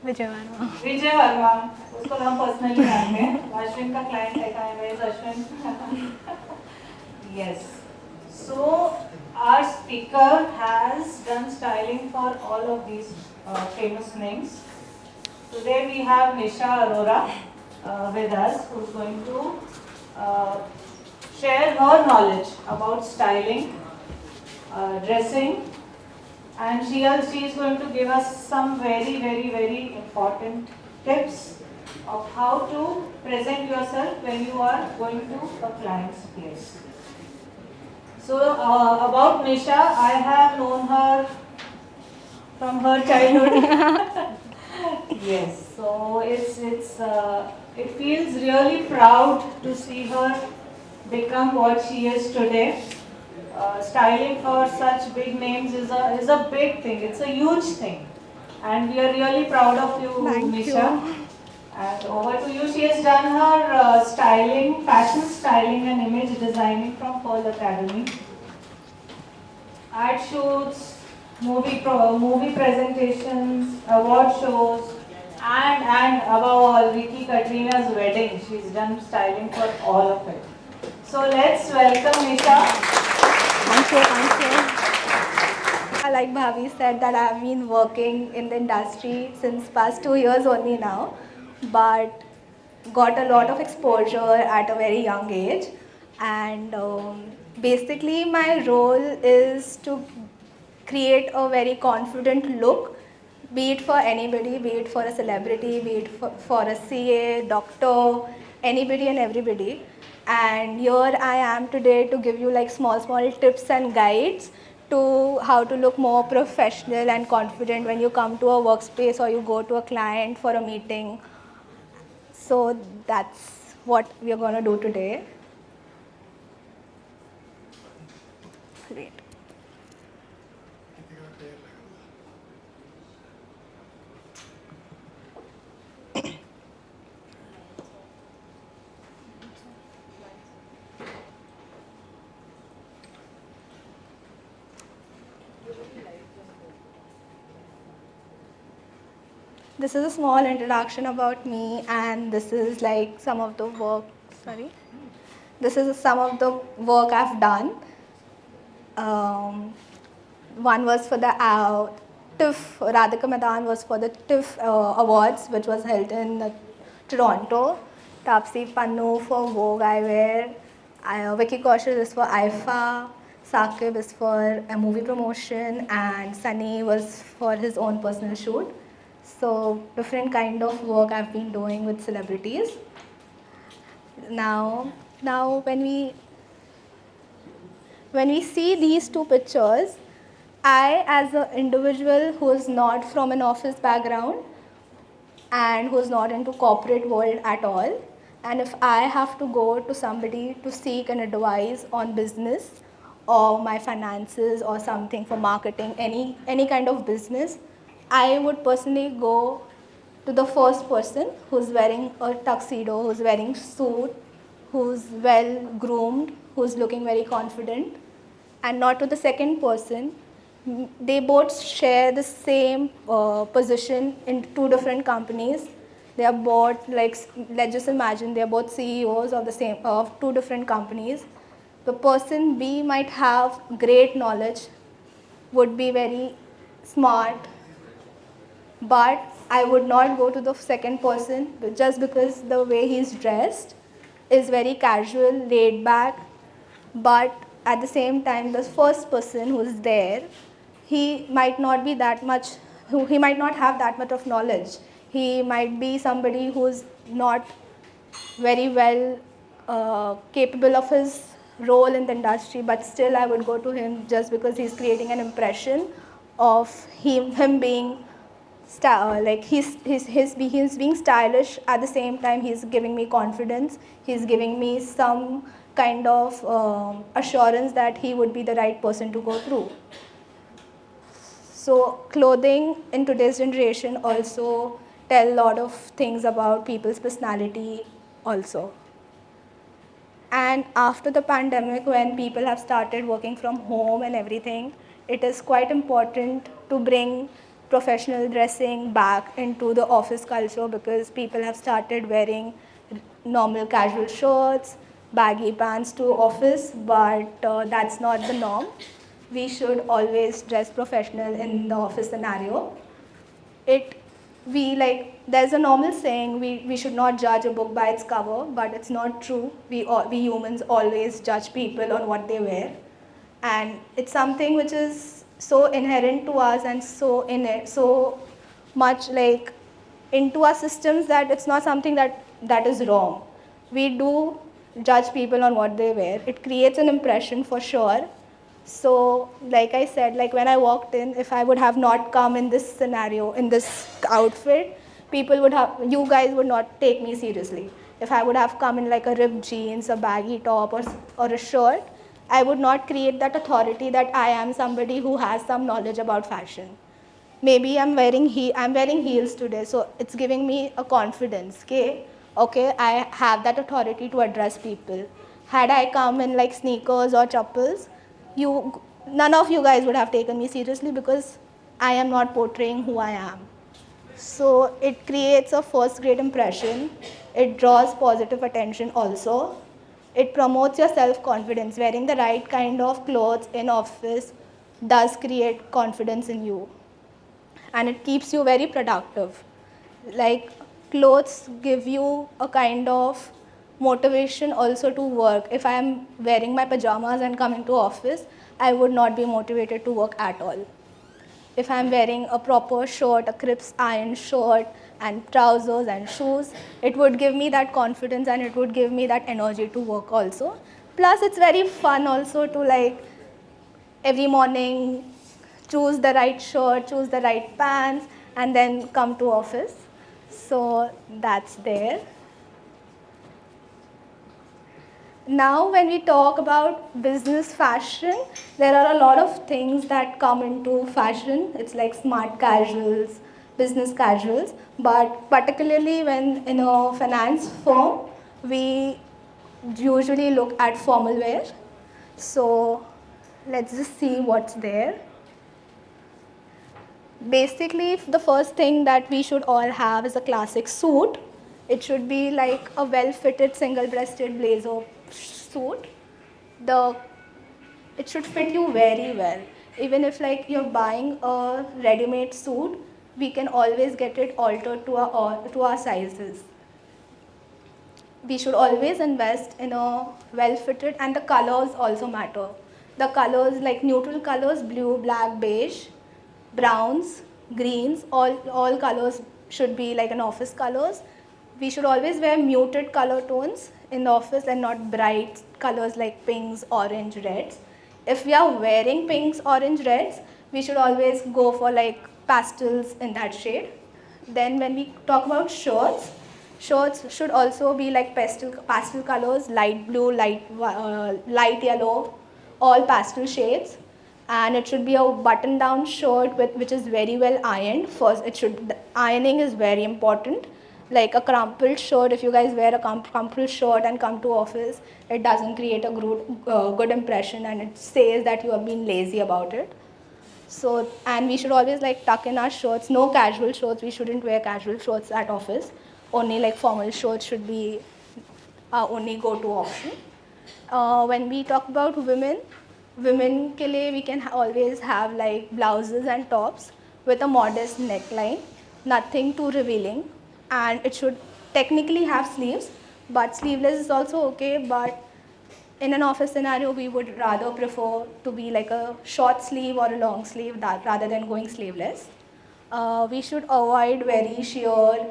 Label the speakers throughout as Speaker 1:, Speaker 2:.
Speaker 1: विजय वर्मा।
Speaker 2: विजय वर्मा, उसको हम पर्सनली जानते हैं, अश्विन का क्लाइंट है, Ashwin. Yes. So our speaker has done styling for all of these famous names. Today we have Nisha Arora with us, who's going to uh, share her knowledge about styling, dressing, and she is going to give us some very important tips of how to present yourself when you are going to a client's place. So about Nisha, I have known her from her childhood. Yes, so it feels really proud to see her become what she is today. Styling for such big names is a big thing. It's a huge thing, and we are really proud of you,
Speaker 1: Thank
Speaker 2: Nisha.
Speaker 1: you.
Speaker 2: And over to you. She has done her styling, fashion styling, and image designing from Pearl Academy. Ad shoots, movie presentations, award shows, and above all, Vicky Katrina's wedding. She's done styling for all of it. So let's welcome Nisha.
Speaker 1: Thank you. Like Bhavi said, that I've been working in the industry since past 2 years only now, but got a lot of exposure at a very young age. And basically, my role is to create a very confident look, be it for anybody, be it for a celebrity, be it for a CA, doctor, anybody and everybody. And here I am today to give you like small tips and guides to how to look more professional and confident when you come to a workspace or you go to a client for a meeting. So that's what we are going to do today. Great. This is a small introduction about me, and this is like some of the work. Sorry. This is some of the work I've done. Um, One was for the TIFF, Radhika Madan was for the TIFF Awards, which was held in Toronto. Tapsi Pannu for Vogue Eyewear. Vicky Kaushal is for IFA. Saqib is for a movie promotion, and Sunny was for his own personal shoot. So different kind of work I've been doing with celebrities. Now when we see these two pictures, I, as an individual who is not from an office background and who is not into corporate world at all, and if I have to go to somebody to seek an advice on business or my finances or something for marketing, any kind of business, I would personally go to the first person who's wearing a tuxedo, who's wearing suit, who's well groomed, who's looking very confident, and not to the second person. They both share the same position in two different companies. They are both like, let's just imagine they are both CEOs of the same of two different companies. The person B might have great knowledge, would be very smart, but I would not go to the second person just because the way he's dressed is very casual, laid back, but at the same time the first person who's there, he might not be that much, he might not have that much of knowledge. He might be somebody who's not very well capable of his role in the industry, but still I would go to him just because he's creating an impression of him being like he's being stylish. At the same time, he's giving me confidence, he's giving me some kind of assurance that he would be the right person to go through. So clothing in today's generation also tell a lot of things about people's personality also. And after the pandemic, when people have started working from home and everything, it is quite important to bring professional dressing back into the office culture because people have started wearing normal casual shirts, baggy pants to office, but that's not the norm. We should always dress professional in the office scenario. There's a normal saying we should not judge a book by its cover, but it's not true. We humans always judge people on what they wear, and it's something which is so inherent to us and so much like into our systems that it's not something that is wrong. We do judge people on what they wear. It creates an impression for sure. So, like I said, like when I walked in, if I would have not come in this scenario, in this outfit, you guys would not take me seriously. If I would have come in like a ripped jeans, a baggy top, or a shirt, I would not create that authority that I am somebody who has some knowledge about fashion. Maybe I'm wearing heels today, so it's giving me a confidence. Okay, I have that authority to address people. Had I come in like sneakers or chappals, none of you guys would have taken me seriously because I am not portraying who I am. So it creates a first grade impression. It draws positive attention also. It promotes your self-confidence. Wearing the right kind of clothes in office does create confidence in you. And it keeps you very productive. Like clothes give you a kind of motivation also to work. If I am wearing my pajamas and coming to office, I would not be motivated to work at all. If I'm wearing a proper shirt, a crisp iron shirt and trousers and shoes, it would give me that confidence and it would give me that energy to work also. Plus it's very fun also to like every morning choose the right shirt, choose the right pants, and then come to office. So that's there. Now when we talk about business fashion, there are a lot of things that come into fashion. It's like smart casuals, business casuals, but particularly when in a finance firm, we usually look at formal wear. So let's just see what's there. Basically, the first thing that we should all have is a classic suit. It should be like a well-fitted single-breasted blazer suit. It should fit you very well. Even if like you're buying a ready-made suit, we can always get it altered to our sizes. We should always invest in a well-fitted, and the colors also matter. The colors like neutral colors, blue, black, beige, browns, greens, all colors should be like an office colors. We should always wear muted color tones in the office and not bright colors like pinks, orange, reds. If we are wearing pinks, orange, reds, we should always go for like pastels in that shade. Then when we talk about shirts should also be like pastel colors, light blue, light yellow, all pastel shades. And it should be a button down shirt which is very well ironed. First, the ironing is very important. Like a crumpled shirt, if you guys wear a crumpled shirt and come to office, it doesn't create a good impression, and it says that you have been lazy about it. So, and we should always like tuck in our shirts. No casual shirts. We shouldn't wear casual shirts at office. Only like formal shirts should be our only go-to option. When we talk about women के लिए we can always have like blouses and tops with a modest neckline, nothing too revealing, and it should technically have sleeves, but sleeveless is also okay. But in an office scenario, we would rather prefer to be like a short sleeve or a long sleeve rather than going sleeveless. We should avoid very sheer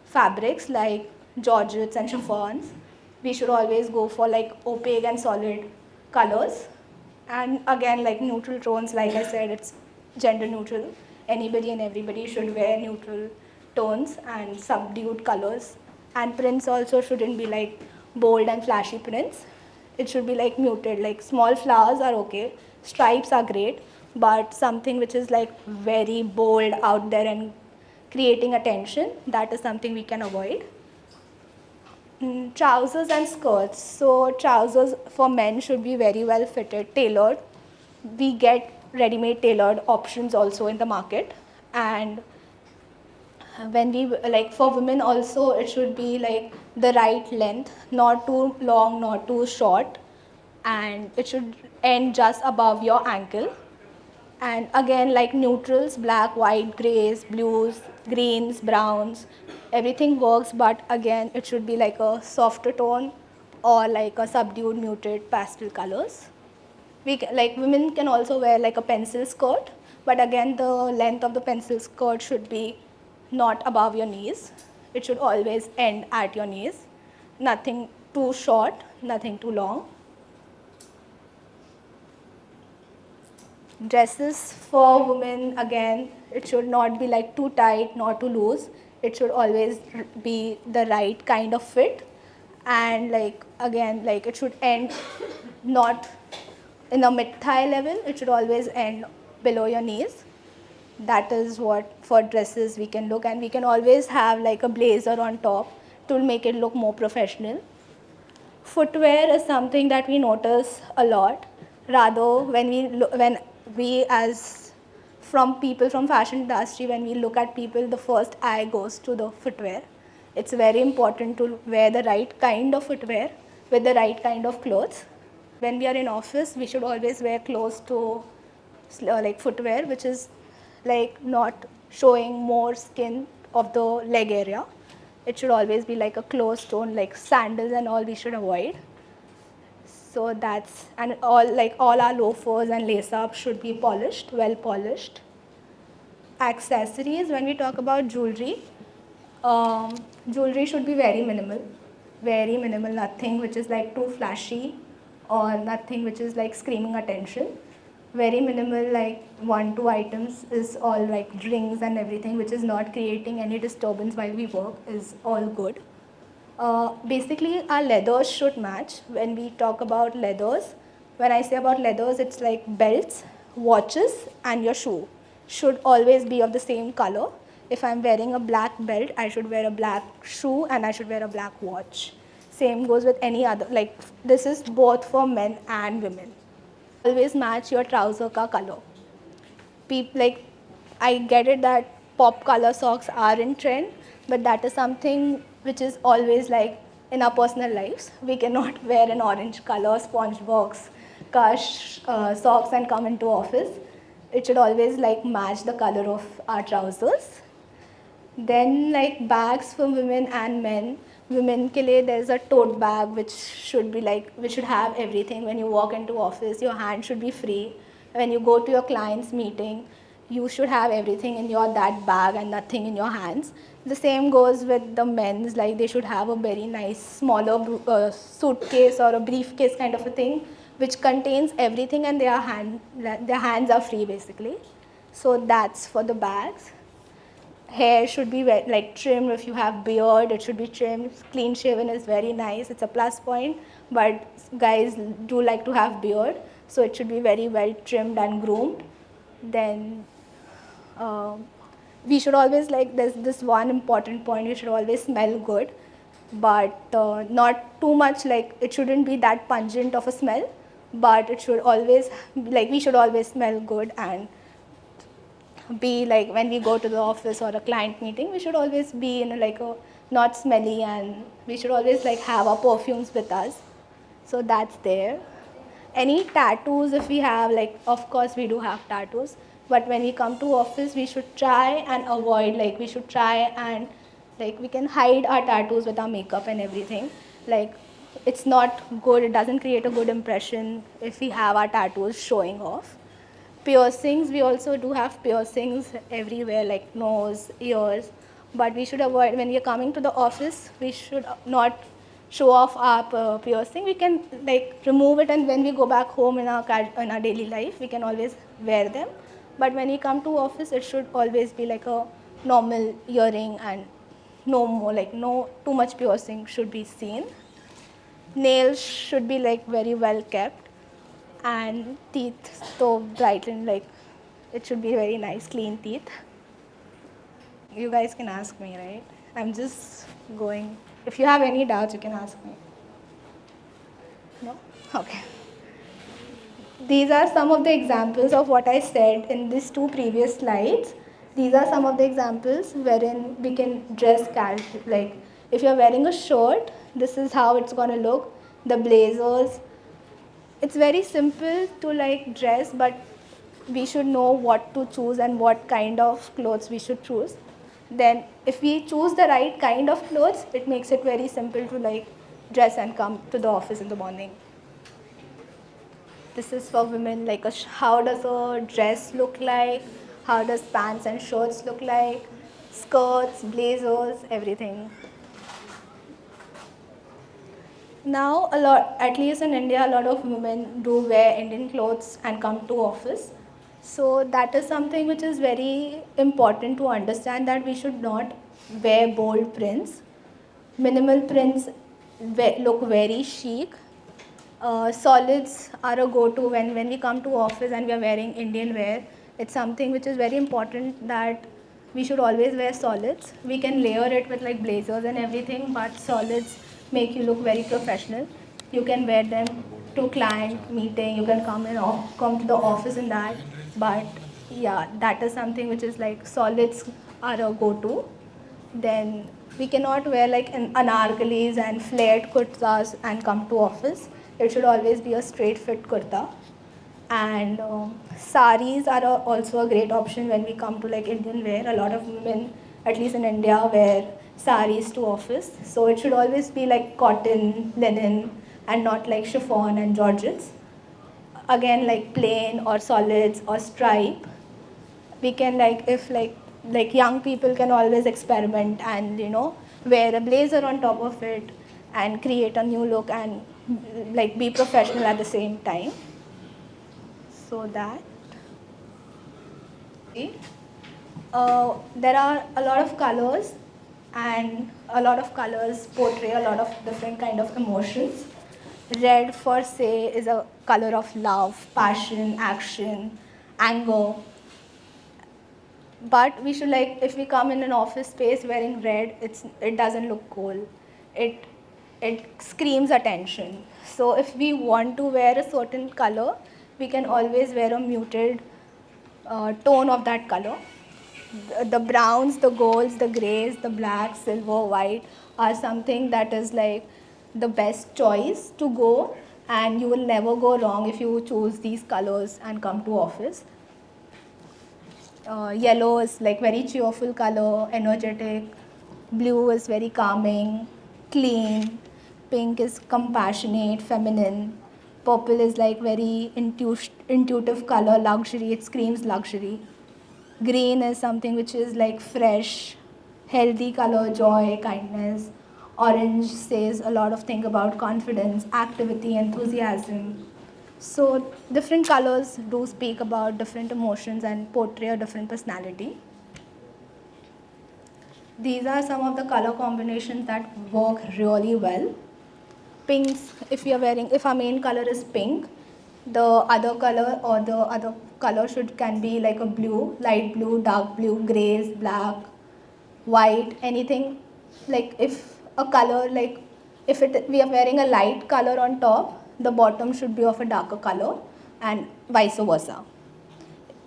Speaker 1: fabrics like georgettes and chiffons. We should always go for like opaque and solid colors. And again, like neutral tones, like I said, it's gender neutral. Anybody and everybody should wear neutral tones and subdued colors. And prints also shouldn't be like bold and flashy prints. It should be like muted, like small flowers are okay, stripes are great, but something which is like very bold out there and creating attention, that is something we can avoid. Trousers and skirts. So trousers for men should be very well fitted, tailored. We get ready-made tailored options also in the market. And when we like for women also, it should be like the right length, not too long, not too short, and it should end just above your ankle. And again, like neutrals, black, white, grays, blues, greens, browns, everything works, but again it should be like a softer tone or like a subdued muted pastel colors. Like women can also wear like a pencil skirt, but again the length of the pencil skirt should be not above your knees. It should always end at your knees. Nothing too short, nothing too long. Dresses for women, again, it should not be like too tight, not too loose. It should always be the right kind of fit. And like again, like it should end not in a mid thigh level, it should always end below your knees. That is what for dresses we can look, and we can always have like a blazer on top to make it look more professional. Footwear is something that we notice a lot. Rather, when we as from people from fashion industry, when we look at people, the first eye goes to the footwear. It's very important to wear the right kind of footwear with the right kind of clothes. When we are in office, we should always wear close to like footwear, which is like not showing more skin of the leg area. It should always be like a closed tone, like sandals and all we should avoid. So that's, and all our loafers and lace ups should be polished, well polished. Accessories, when we talk about jewelry, jewelry should be very minimal, nothing which is like too flashy or nothing which is like screaming attention. Very minimal, like 1 2 items is all, like rings and everything which is not creating any disturbance while we work is all good. Basically, our leathers should match. When we talk about leathers, when I say about leathers, it's like belts, watches, and your shoe should always be of the same color. If I'm wearing a black belt, I should wear a black shoe and I should wear a black watch. Same goes with any other, like this is both for men and women. Always match your trouser ka color. Like I get it that pop color socks are in trend, but that is something which is always like in our personal lives. We cannot wear an orange color SpongeBob socks and come into office. It should always like match the color of our trousers. Then like bags for women and men. Women के लिए there's a tote bag which should have everything. When you walk into office, your hand should be free. When you go to your client's meeting, you should have everything in your that bag and nothing in your hands. The same goes with the men's, like they should have a very nice smaller suitcase or a briefcase kind of a thing which contains everything, and their hands are free basically. So that's for the bags. Hair should be like trimmed. If you have beard, it should be trimmed. Clean shaven is very nice, it's a plus point, but guys do like to have beard, so it should be very well trimmed and groomed. Then uh, we should always, like there's this one important point, you should always smell good, but not too much, like it shouldn't be that pungent of a smell, but it should always, like we should always smell good. And be like when we go to the office or a client meeting, we should always be in like a not smelly, and we should always like have our perfumes with us. So that's there. Any tattoos, if we have, like of course we do have tattoos, but when we come to office we should try and avoid, like we should try and like we can hide our tattoos with our makeup and everything. Like it's not good, it doesn't create a good impression if we have our tattoos showing off. Piercings, we also do have piercings everywhere, like nose, ears, but we should avoid, when we are coming to the office, we should not show off our piercing. We can like remove it, and when we go back home in our daily life, we can always wear them. But when we come to office, it should always be like a normal earring, and no more, like no too much piercing should be seen. Nails should be like very well kept, and teeth so brightened, like it should be very nice clean teeth. You guys can ask me, right? I'm just going, if you have any doubts you can ask me. No? Okay. These are some of the examples of what I said in these two previous slides. These are some of the examples wherein we can dress casual. Like if you're wearing a shirt, this is how it's gonna look. The blazers. It's very simple to like dress, but we should know what to choose and what kind of clothes we should choose. Then if we choose the right kind of clothes, it makes it very simple to like dress and come to the office in the morning. This is for women, like how does a dress look like, how does pants and shirts look like, skirts, blazers, everything. Now a lot, at least in India, a lot of women do wear Indian clothes and come to office. So that is something which is very important to understand, that we should not wear bold prints. Minimal prints look very chic. Solids are a go-to when we come to office and we are wearing Indian wear. It's something which is very important that we should always wear solids. We can layer it with like blazers and everything, but solids make you look very professional. You can wear them to client meeting. You can come to the office in that. But yeah, that is something which is like solids are a go-to. Then we cannot wear like anarkalis and flared kurtas and come to office. It should always be a straight fit kurta. And saris are also a great option when we come to like Indian wear. A lot of women, at least in India, wear saris to office. So it should always be like cotton, linen, and not like chiffon and georgettes. Again, like plain or solids or stripe. We can like, if like young people can always experiment and wear a blazer on top of it and create a new look and like be professional at the same time. So that there are a lot of colors, and a lot of colors portray a lot of different kind of emotions. Red for say is a color of love, passion, action, anger. But we should, like, if we come in an office space wearing red, it doesn't look cool. It it screams attention. So if we want to wear a certain color, we can always wear a muted tone of that color. The browns, the golds, the grays, the black, silver, white are something that is like the best choice to go, and you will never go wrong if you choose these colors and come to office. Yellow is like very cheerful color, energetic. Blue is very calming, clean. Pink is compassionate, feminine. Purple is like very intuitive color, luxury. It screams luxury. Green is something which is like fresh, healthy color, joy, kindness. Orange says a lot of things about confidence, activity, enthusiasm. So different colors do speak about different emotions and portray a different personality. These are some of the color combinations that work really well. Pinks, if our main color is pink, the other color or the other color can be like a blue, light blue, dark blue, grays, black, white, anything. Like if a color, like if we are wearing a light color on top, the bottom should be of a darker color, and vice versa.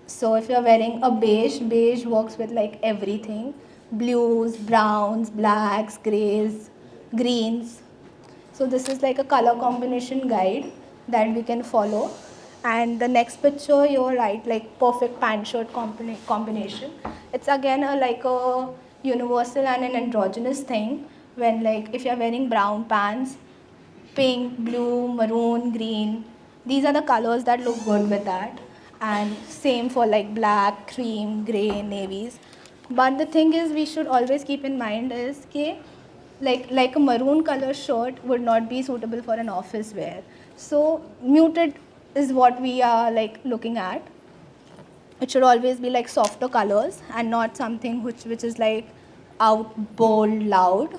Speaker 1: So if you're wearing a beige works with like everything: blues, browns, blacks, grays, greens. So this is like a color combination guide that we can follow. And the next picture, you're right, like perfect pant shirt combination. It's again like a universal and an androgynous thing. When like if you're wearing brown pants, pink, blue, maroon, green, these are the colors that look good with that. And same for like black, cream, gray, navies. But the thing is, we should always keep in mind is that like a maroon color shirt would not be suitable for an office wear. So muted is what we are like looking at. It should always be like softer colors and not something which is like out, bold, loud.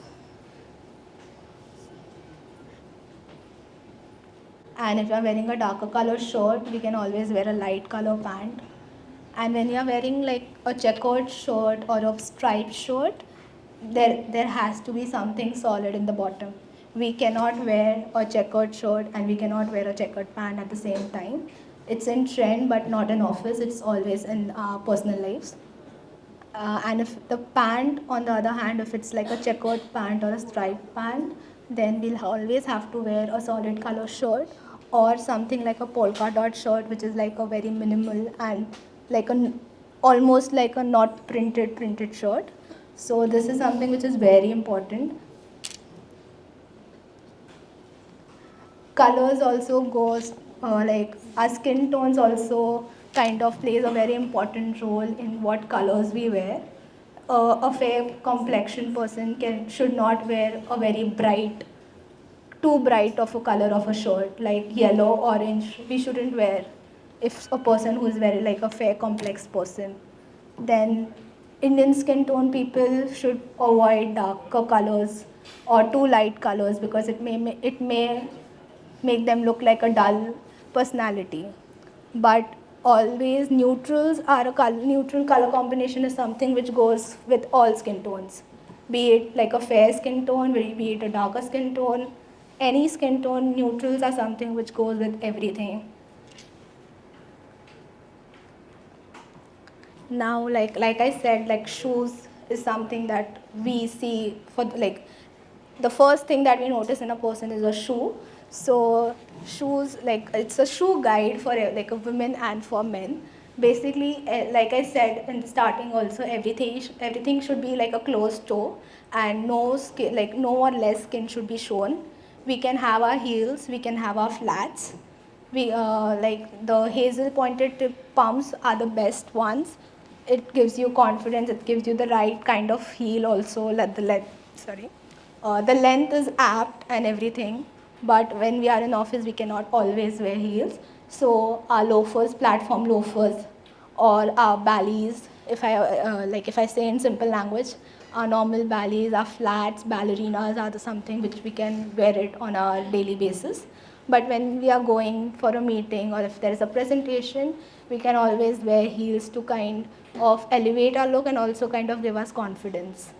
Speaker 1: And if you are wearing a darker color shirt, we can always wear a light color pant. And when you are wearing like a checkered shirt or a striped shirt, there has to be something solid in the bottom. We cannot wear a checkered shirt and we cannot wear a checkered pant at the same time. It's in trend, but not in office. It's always in our personal lives. And if the pant, on the other hand, if it's like a checkered pant or a striped pant, then we'll always have to wear a solid color shirt or something like a polka dot shirt, which is like a very minimal and like a almost like a not printed shirt. So this is something which is very important. Colors also goes like our skin tones also kind of plays a very important role in what colors we wear. A fair complexion person should not wear a very bright, too bright of a color of a shirt like yellow, orange. We shouldn't wear if a person who is very like a fair complex person. Then Indian skin tone people should avoid darker colors or too light colors because it may make them look like a dull personality. But always neutral color combination is something which goes with all skin tones. Be it like a fair skin tone, be it a darker skin tone, any skin tone, neutrals are something which goes with everything. Now like I said, like shoes is something that we see for like the first thing that we notice in a person is a shoe. So shoes, like it's a shoe guide for like a women and for men. Basically, like I said in the starting also, everything should be like a closed toe and no skin, like no or less skin should be shown. We can have our heels, we can have our flats. We like the hazel pointed tip pumps are the best ones. It gives you confidence, it gives you the right kind of heel also. Let the the length is apt and everything, but when we are in office we cannot always wear heels. So our loafers, platform loafers, or our ballies, if I say in simple language, our normal ballies, our flats, ballerinas are the something which we can wear it on a daily basis. But when we are going for a meeting or if there is a presentation, we can always wear heels to kind of elevate our look and also kind of give us confidence.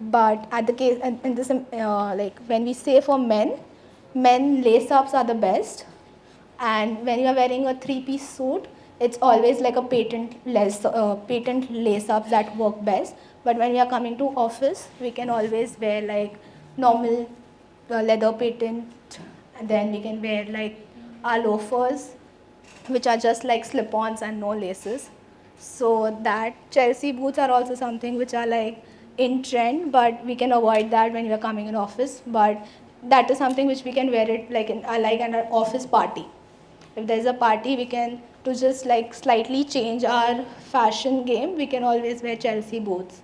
Speaker 1: But at the case in this like when we say for men lace ups are the best. And when you are wearing a three-piece suit, it's always like a patent lace ups that work best. But when we are coming to office, we can always wear like normal leather patent, and then we can wear like our loafers, which are just like slip-ons and no laces. So that Chelsea boots are also something which are like in trend, but we can avoid that when we are coming in office. But that is something which we can wear it like an office party. If there's a party, we can to just like slightly change our fashion game. We can always wear Chelsea boots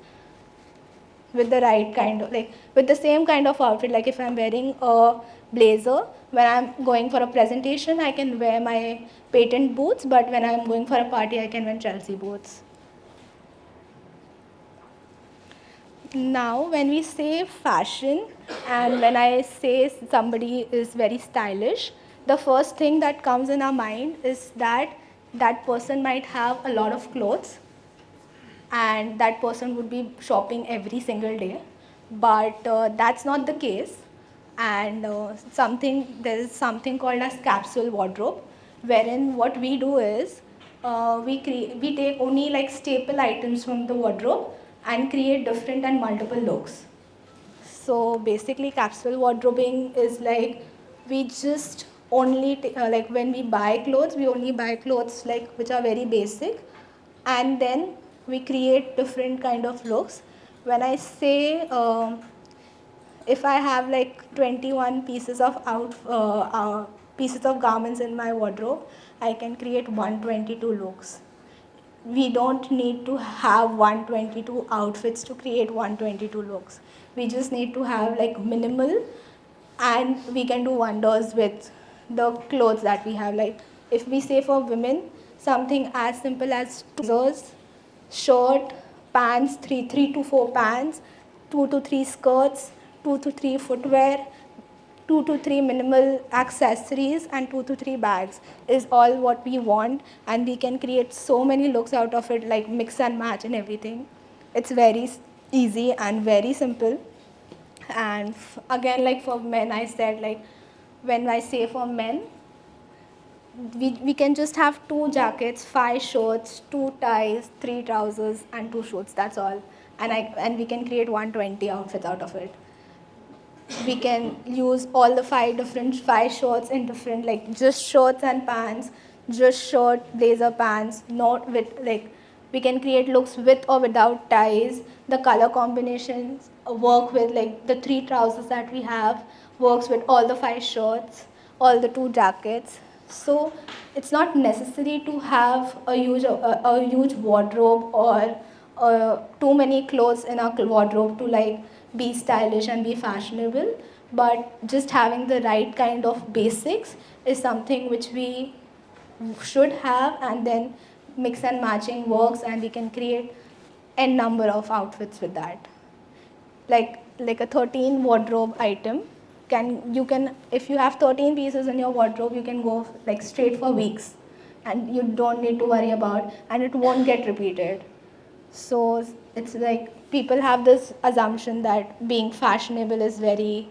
Speaker 1: with the right kind of like with the same kind of outfit. Like if I'm wearing a blazer, when I'm going for a presentation I can wear my patent boots, but when I'm going for a party I can wear Chelsea boots. Now when we say fashion and when I say somebody is very stylish, the first thing that comes in our mind is that that person might have a lot of clothes and that person would be shopping every single day. But that's not the case. And there is something called as capsule wardrobe, wherein what we do is we take only like staple items from the wardrobe and create different and multiple looks. So basically, capsule wardrobing is like we just only like when we buy clothes, we only buy clothes like which are very basic, and then we create different kind of looks. When I say if I have like 21 pieces of garments in my wardrobe, I can create 122 looks. We don't need to have 122 outfits to create 122 looks. We just need to have like minimal, and we can do wonders with the clothes that we have. Like if we say for women, something as simple as trousers, shirt, pants, three to four pants, 2 to 3 skirts, 2 to 3 footwear, 2 to 3 minimal accessories, and 2 to 3 bags is all what we want, and we can create so many looks out of it, like mix and match and everything. It's very easy and very simple. And again, like for men, I said like when I say for men, we can just have 2 jackets, 5 shirts, 2 ties, 3 trousers, and 2 shorts. That's all, and we can create 120 outfits out of it. We can use all the 5 shorts in different, like just shorts and pants, just short blazer pants, not with like, we can create looks with or without ties. The color combinations work with, like the 3 trousers that we have works with all the 5 shorts, all the 2 jackets. So it's not necessary to have a huge wardrobe or too many clothes in our wardrobe to like be stylish and be fashionable, but just having the right kind of basics is something which we should have, and then mix and matching works and we can create n number of outfits with that. Like a 13 wardrobe item, can if you have 13 pieces in your wardrobe, you can go like straight for weeks and you don't need to worry about, and it won't get repeated. So it's like people have this assumption that being fashionable is very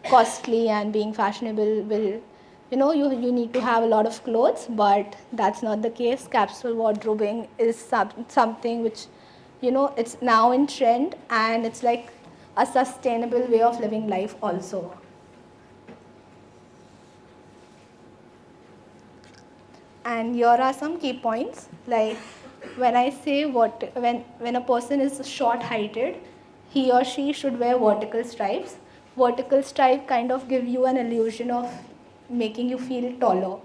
Speaker 1: costly and being fashionable will, you need to have a lot of clothes, but that's not the case. Capsule wardrobing is something which, it's now in trend, and it's like a sustainable way of living life also. And here are some key points. Like when I say when a person is short heighted, he or she should wear vertical stripes. Vertical stripe kind of give you an illusion of making you feel taller,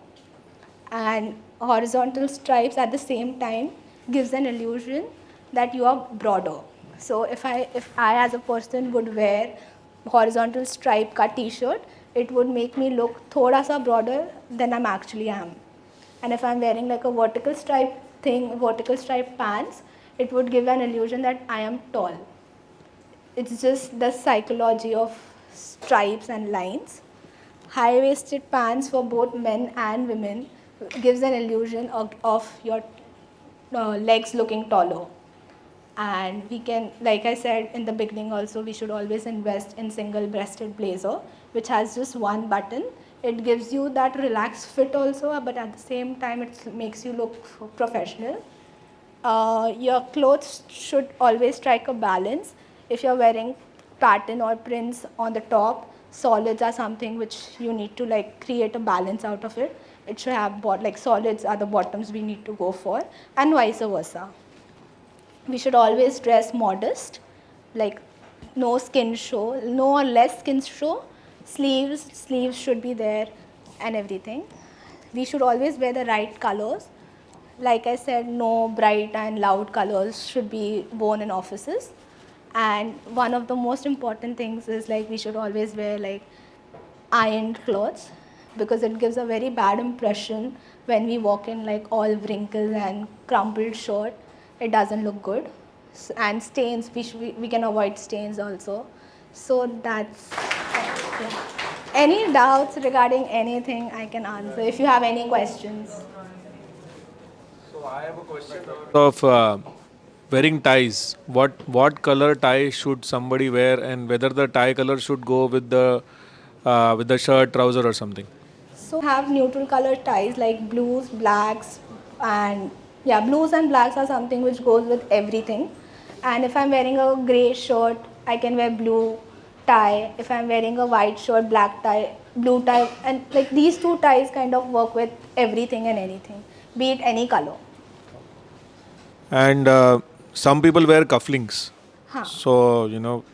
Speaker 1: and horizontal stripes at the same time gives an illusion that you are broader. So if I as a person would wear horizontal stripe cut t-shirt, it would make me look thoda sa broader than I'm actually am. And if I'm wearing like a vertical stripe pants, it would give an illusion that I am tall. It's just the psychology of stripes and lines. High-waisted pants for both men and women gives an illusion of your legs looking taller. And we can, like I said in the beginning also, we should always invest in single-breasted blazer, which has just one button. It gives you that relaxed fit also, but at the same time it makes you look professional. Your clothes should always strike a balance. If you're wearing pattern or prints on the top, solids are something which you need to like create a balance out of it. It should have like solids are the bottoms we need to go for, and vice versa. We should always dress modest, like no skin show, no or less skin show. Sleeves should be there, and everything. We should always wear the right colors. Like I said, no bright and loud colors should be worn in offices. And one of the most important things is like we should always wear like ironed clothes, because it gives a very bad impression when we walk in like all wrinkled and crumpled shirt. It doesn't look good. And stains, we can avoid stains also. So that's, yeah. Any doubts regarding anything I can answer if you have any questions.
Speaker 3: So I have a question of wearing ties. What color tie should somebody wear, and whether the tie color should go with the shirt, trouser, or something?
Speaker 1: So have neutral color ties like blues, blacks, and yeah, blues and blacks are something which goes with everything. And if I'm wearing a grey shirt, I can wear blue tie. If I'm wearing a white shirt, black tie, blue tie, and like these two ties kind of work with everything and anything, be it any color.
Speaker 3: And some people wear cufflinks.
Speaker 1: Huh.
Speaker 3: So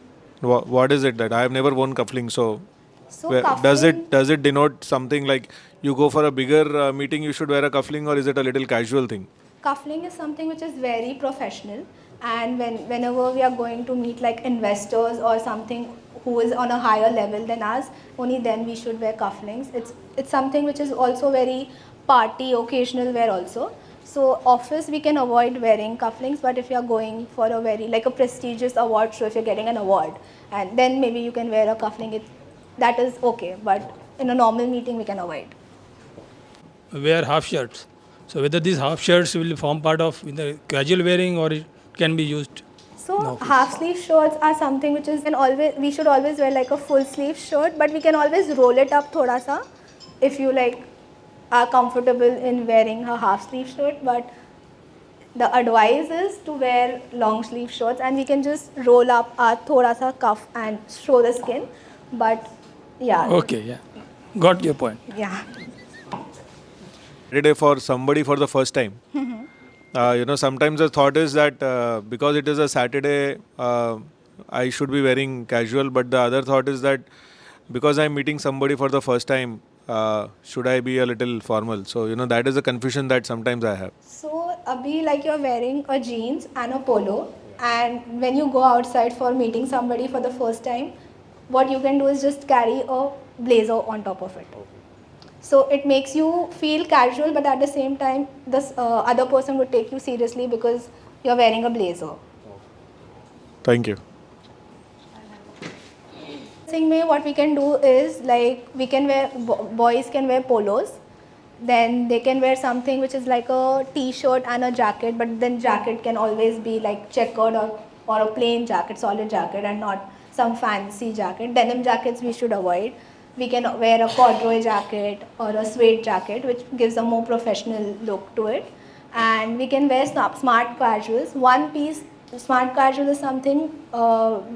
Speaker 3: what is it that I have never worn cufflinks? So
Speaker 1: So
Speaker 3: does
Speaker 1: cuffling,
Speaker 3: it denote something like you go for a bigger meeting, you should wear a cuffling, or is it a little casual thing?
Speaker 1: Cuffling is something which is very professional, and whenever we are going to meet like investors or something who is on a higher level than us, only then we should wear cufflinks. It's something which is also very party occasional wear also. So office we can avoid wearing cufflinks, but if you are going for a very like a prestigious award show, if you're getting an award, and then maybe you can wear a cufflink, that is okay, but in a normal meeting we can avoid.
Speaker 4: Wear half shirts. So whether these half shirts will form part of the casual wearing or it can be used.
Speaker 1: So
Speaker 4: No.
Speaker 1: half sleeve shirts are something which is, and always we should always wear like a full sleeve shirt, but we can always roll it up thoda sa if you like are comfortable in wearing a half sleeve shirt, but the advice is to wear long sleeve shirts, and we can just roll up our thoda sa cuff and show the skin. But yeah,
Speaker 4: Okay, yeah. Got your point.
Speaker 1: yeah.
Speaker 3: Saturday for somebody for the first time. Sometimes the thought is that because it is a Saturday, I should be wearing casual. But the other thought is that because I'm meeting somebody for the first time, should I be a little formal? So that is a confusion that sometimes I have.
Speaker 1: So, Abhi, like you're wearing a jeans and a polo, and when you go outside for meeting somebody for the first time, what you can do is just carry a blazer on top of it. So it makes you feel casual, but at the same time, this other person would take you seriously because you're wearing a blazer.
Speaker 3: Thank you.
Speaker 1: Dressing mein, what we can do is like we can wear boys can wear polos, then they can wear something which is like a t-shirt and a jacket, but then jacket can always be like checkered or a plain jacket, solid jacket, and not some fancy jacket. Denim jackets we should avoid. We can wear a corduroy jacket or a suede jacket, which gives a more professional look to it. And we can wear smart casuals. One piece smart casual is something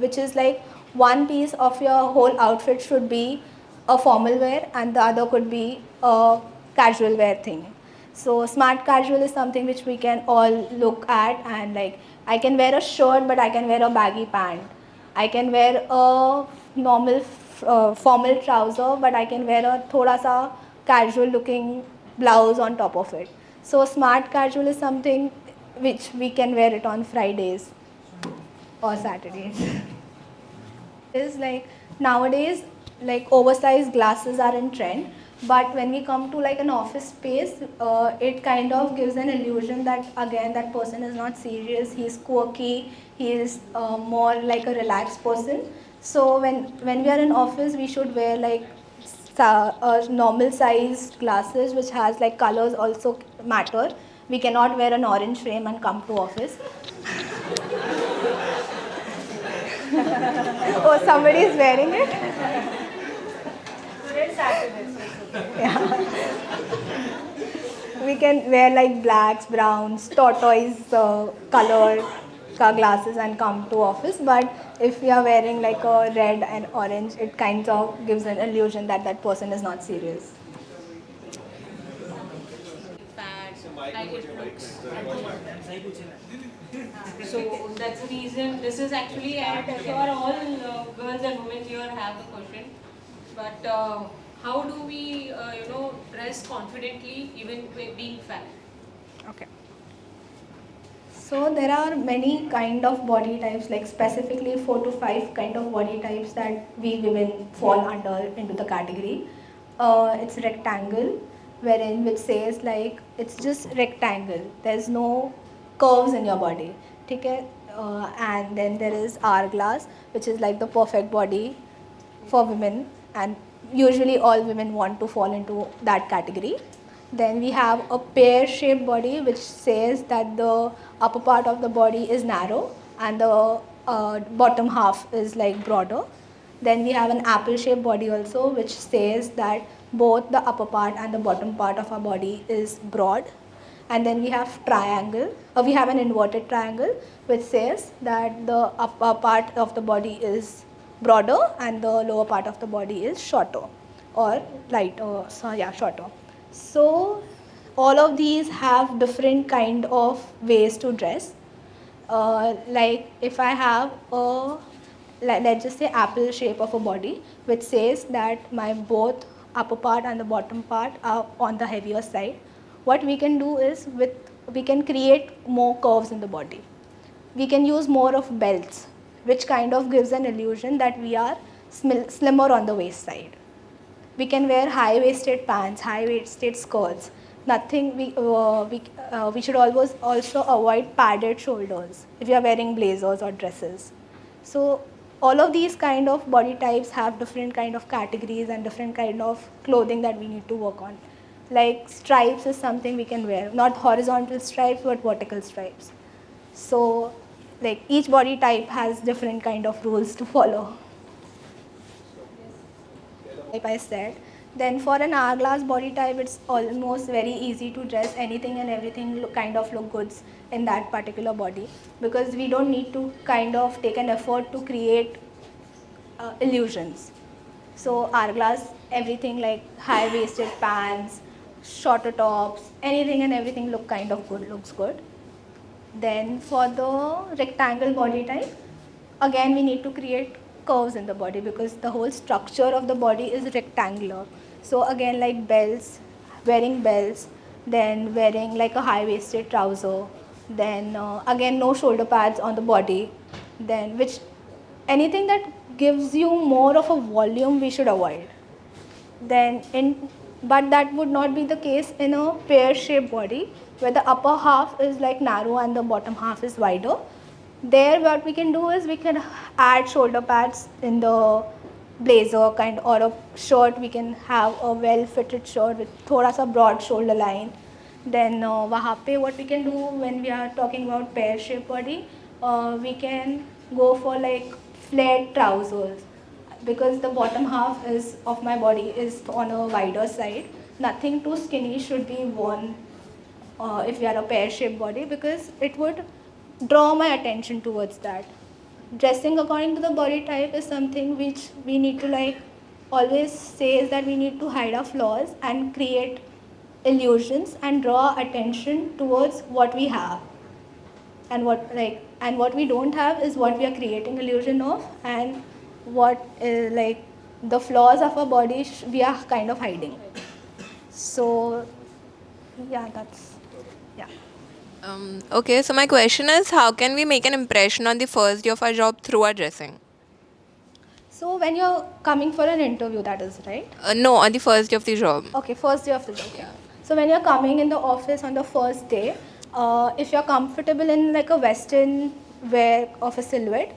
Speaker 1: which is like one piece of your whole outfit should be a formal wear and the other could be a casual wear thing. So smart casual is something which we can all look at, and like I can wear a shirt but I can wear a baggy pant. I can wear a normal formal trouser but I can wear a thoda sa casual looking blouse on top of it. So smart casual is something which we can wear it on Fridays or Saturdays. Is like nowadays like oversized glasses are in trend, but when we come to like an office space, it kind of gives an illusion that again that person is not serious, he's quirky, he is more like a relaxed person. So when we are in office we should wear like normal sized glasses which has like colors also matter. We cannot wear an orange frame and come to office. Oh, somebody is wearing it?
Speaker 2: Today is Saturday, so
Speaker 1: We can wear like blacks, browns, tortoise color glasses and come to office. But if we are wearing like a red and orange, it kind of gives an illusion that that person is not serious.
Speaker 5: So that's the reason. This is actually, and I'm sure all girls and women here have the question. But how do we, dress confidently even being fat?
Speaker 1: Okay. So there are many kind of body types, like specifically 4 to 5 kind of body types that we women fall under into the category. It's rectangle, wherein which says like it's just rectangle. There's no curves in your body. Okay? And then there is hourglass, which is like the perfect body for women, and usually all women want to fall into that category. Then we have a pear shaped body, which says that the upper part of the body is narrow and the bottom half is like broader. Then we have an apple shaped body also, which says that both the upper part and the bottom part of our body is broad. And then we have triangle, we have an inverted triangle, which says that the upper part of the body is broader and the lower part of the body is shorter or lighter, shorter. So all of these have different kind of ways to dress. Like if I have a, let's just say apple shape of a body, which says that my both upper part and the bottom part are on the heavier side. What we can do is we can create more curves in the body. We can use more of belts, which kind of gives an illusion that we are slimmer on the waist side. We can wear high-waisted pants, high-waisted skirts. Nothing. We should always also avoid padded shoulders if you are wearing blazers or dresses. So all of these kind of body types have different kind of categories and different kind of clothing that we need to work on. Like stripes is something we can wear, not horizontal stripes but vertical stripes. So like each body type has different kind of rules to follow. Like I said, Then for an hourglass body type, it's almost very easy to dress anything and everything kind of look good in that particular body, because we don't need to kind of take an effort to create illusions. So hourglass, everything like high-waisted pants, shorter tops, anything and everything look kind of good, looks good. Then for the rectangle body type, again we need to create curves in the body because the whole structure of the body is rectangular. So again, like belts, then wearing like a high-waisted trouser, then again no shoulder pads on the body, then which anything that gives you more of a volume we should avoid. Then but that would not be the case in a pear shaped body where the upper half is like narrow and the bottom half is wider. There what we can do is we can add shoulder pads in the blazer kind, or a shirt. We can have a well fitted shirt with thoda sa broad shoulder line. Then वहाँ पे what we can do when we are talking about pear shaped body, we can go for like flared trousers, because the bottom half is of my body is on a wider side. Nothing too skinny should be worn if we are a pear shaped body, because it would draw my attention towards that. Dressing according to the body type is something which we need to like always say is that we need to hide our flaws and create illusions and draw attention towards what we have, and what we don't have is what we are creating illusion of, and what is like the flaws of our body we are kind of hiding. So yeah, that's yeah.
Speaker 6: Okay, so my question is, how can we make an impression on the first day of our job through our dressing?
Speaker 1: So when you're coming for an interview, that is right.
Speaker 6: No, on the first day of the job.
Speaker 1: Okay, first day of the job. Okay. So when you're coming in the office on the first day, if you're comfortable in like a western wear of a silhouette,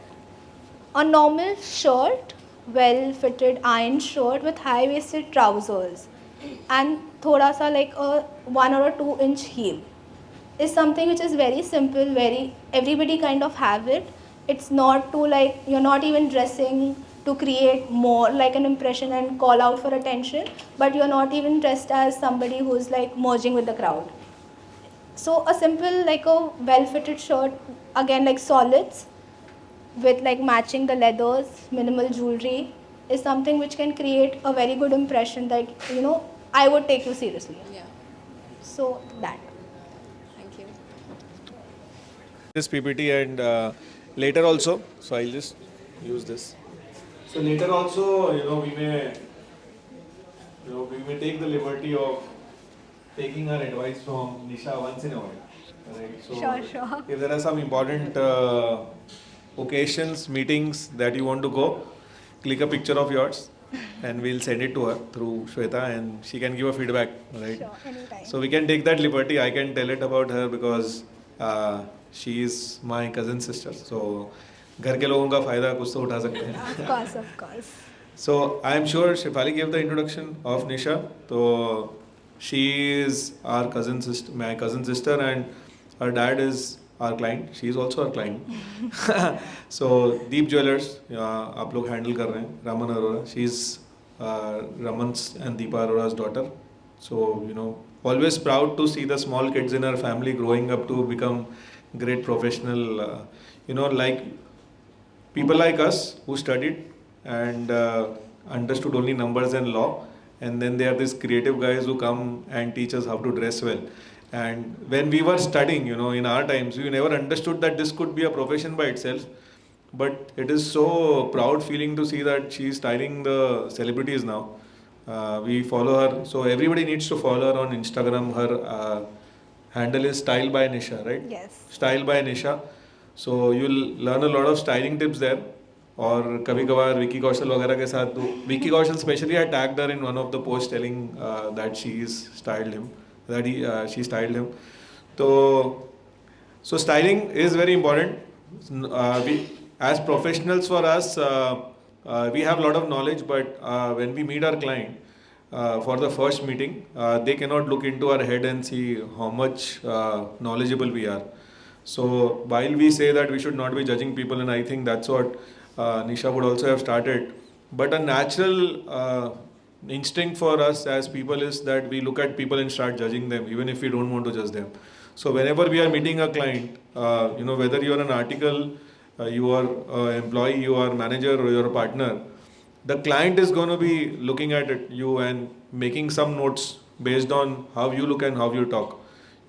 Speaker 1: a normal shirt, well fitted iron shirt with high waisted trousers, and thoda sa like a 1 or a 2 inch heel is something which is very simple, very everybody kind of have it. It's not too like you're not even dressing to create more like an impression and call out for attention, but you're not even dressed as somebody who's like merging with the crowd. So a simple like a well fitted shirt, again like solids with like matching the leathers, minimal jewelry, is something which can create a very good impression that I would take you seriously.
Speaker 6: Yeah.
Speaker 1: So that.
Speaker 6: Thank you.
Speaker 3: This PPT and later also, so I'll just use this. So later also, we may take the liberty of taking our advice from Nisha once in a while. Right? So
Speaker 1: Sure.
Speaker 3: if there are some important occasions, meetings that you want to go, click a picture of yours and we'll send it to her through Shweta and she can give a feedback, right?
Speaker 1: Sure, anytime.
Speaker 3: So we can take that liberty. I can tell it about her because she is my cousin sister. So घर के लोगों का फायदा कुछ तो उठा सकते हैं.
Speaker 1: Of course.
Speaker 3: So I am sure Shefali gave the introduction of Nisha. So she is our cousin sister, my cousin sister, and her dad is our client. She is also our client. So Deep Jewelers, आप लोग handle कर रहे हैं. Raman Arora. She is Raman's and Deepa Arora's daughter. So always proud to see the small kids in our family growing up to become great professional. Like people like us who studied and understood only numbers and law, and then there are these creative guys who come and teach us how to dress well. And when we were studying, in our times, we never understood that this could be a profession by itself. But it is so proud feeling to see that she is styling the celebrities now. We follow her, so everybody needs to follow her on Instagram. Her handle is Style by Nisha, right?
Speaker 1: Yes.
Speaker 3: Style by Nisha. So you'll learn a lot of styling tips there. और कभी कभार विकी कौशल वगैरह के साथ Vicky Kaushal specially I tagged her in one of the post telling that she is styled him that he she styled him. तो so styling is very important. We as professionals, for us, we have a lot of knowledge, but when we meet our client for the first meeting, they cannot look into our head and see how much knowledgeable we are. So while we say that we should not be judging people, and I think that's what Nisha would also have started, but a natural instinct for us as people is that we look at people and start judging them, even if we don't want to judge them. So whenever we are meeting a client, whether you are an article, you are employee, you are manager, or you are a partner, the client is going to be looking at you and making some notes based on how you look and how you talk.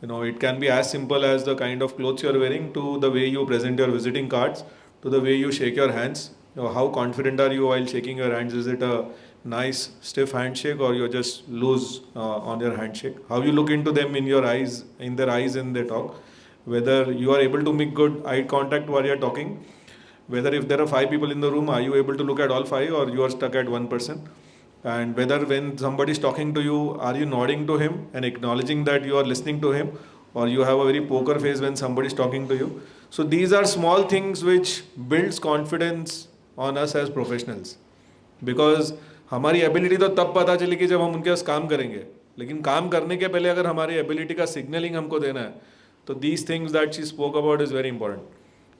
Speaker 3: It can be as simple as the kind of clothes you're wearing, to the way you present your visiting cards, to the way you shake your hands. How confident are you while shaking your hands? Is it a nice stiff handshake, or you're just loose on your handshake? How you look into them, in your eyes, in their eyes, in their talk. Whether you are able to make good eye contact while you're talking. Whether if there are 5 people in the room, are you able to look at all 5, or you are stuck at one person? And whether when somebody is talking to you, are you nodding to him and acknowledging that you are listening to him, or you have a very poker face when somebody is talking to you. So these are small things which builds confidence on us as professionals. Because हमारी ability तो तब पता चलेगी जब हम उनके पास काम करेंगे, लेकिन काम करने के पहले अगर हमारी एबिलिटी का सिग्नलिंग हमको देना है, तो these things that she spoke about is very important.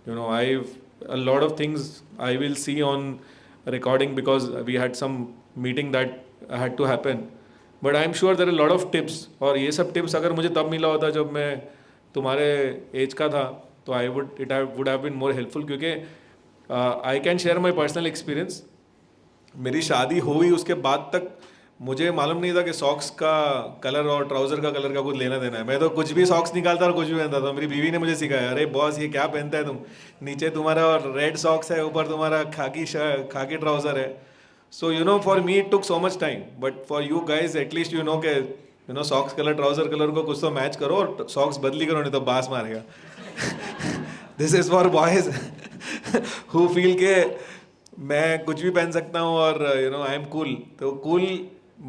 Speaker 3: I've a lot of things I will see on recording, because we had some meeting that had to happen. But I'm sure there are a lot of tips, और ये सब tips अगर मुझे तब मिला होता जब मैं तुम्हारे एज का था, तो I would have been more helpful, क्योंकि I can share my personal experience. मेरी शादी हुई उसके बाद तक मुझे मालूम नहीं था कि सॉक्स का कलर और ट्राउज़र का कलर का कुछ लेना देना है. मैं तो कुछ भी सॉक्स निकालता और कुछ भी पहनता था. मेरी बीवी ने मुझे सिखाया, अरे बॉस ये क्या पहनता है तुम, नीचे तुम्हारा रेड सॉक्स है, ऊपर तुम्हारा खाकी ट्राउज़र है. So for me it took so much time, but for you guys at least के सॉक्स कलर ट्राउज़र कलर को कुछ तो मैच करो, और सॉक्स बदली करो, नहीं तो बास मारेगा. This is for boys who feel के मैं कुछ भी पहन सकता हूँ और आई एम कूल. तो कूल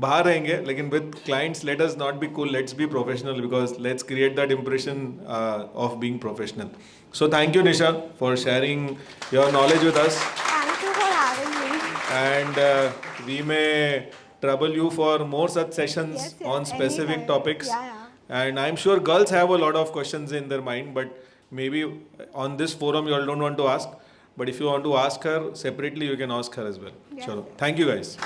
Speaker 3: बाहर रहेंगे, लेकिन with clients let us not be cool, let's be professional, because let's create that impression of being professional. So thank you Nisha for sharing your knowledge with us,
Speaker 1: Thank you for having me.
Speaker 3: and we may trouble you for more such sessions
Speaker 1: Yes, yes,
Speaker 3: on specific
Speaker 1: anytime.
Speaker 3: topics.
Speaker 1: Yeah.
Speaker 3: And I'm sure girls have a lot of questions in their mind, but maybe on this forum you all don't want to ask. But if you want to ask her separately, you can ask her as well.
Speaker 1: Yes.
Speaker 3: Chalo. Thank you guys.